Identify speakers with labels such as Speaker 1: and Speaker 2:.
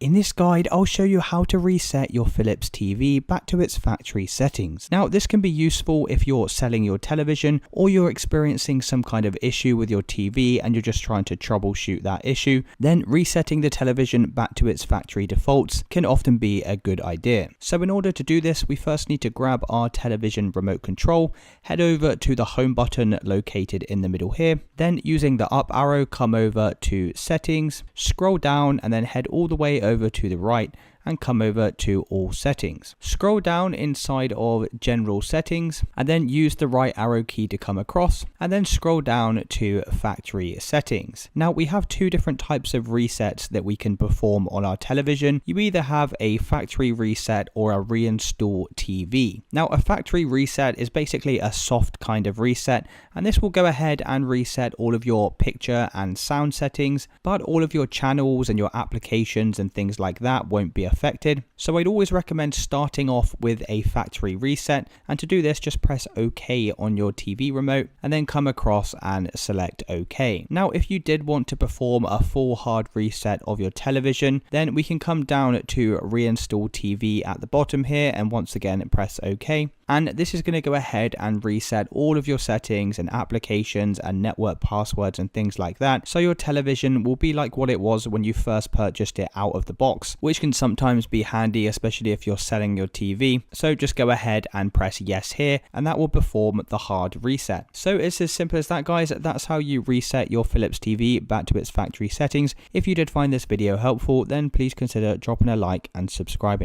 Speaker 1: In this guide, I'll show you how to reset your Philips TV back to its factory settings. Now, this can be useful if you're selling your television or you're experiencing some kind of issue with your TV and you're just trying to troubleshoot that issue. Then resetting the television back to its factory defaults can often be a good idea. So in order to do this, we first need to grab our television remote control, head over to the home button located in the middle here. Then using the up arrow, come over to settings, scroll down and then head all the way over to the right and come over to all settings. Scroll down inside of general settings and then use the right arrow key to come across and then scroll down to factory settings. Now we have two different types of resets that we can perform on our television. You either have a factory reset or a reinstall TV. Now a factory reset is basically a soft kind of reset, and this will go ahead and reset all of your picture and sound settings, but all of your channels and your applications and things like that won't be affected. So I'd always recommend starting off with a factory reset, and to do this just press OK on your TV remote and then come across and select OK. Now if you did want to perform a full hard reset of your television, then we can come down to reinstall TV at the bottom here and once again press OK. And this is going to go ahead and reset all of your settings and applications and network passwords and things like that. So your television will be like what it was when you first purchased it out of the box, which can sometimes be handy, especially if you're selling your TV. So just go ahead and press yes here and that will perform the hard reset. So it's as simple as that, guys. That's how you reset your Philips TV back to its factory settings. If you did find this video helpful, then please consider dropping a like and subscribing.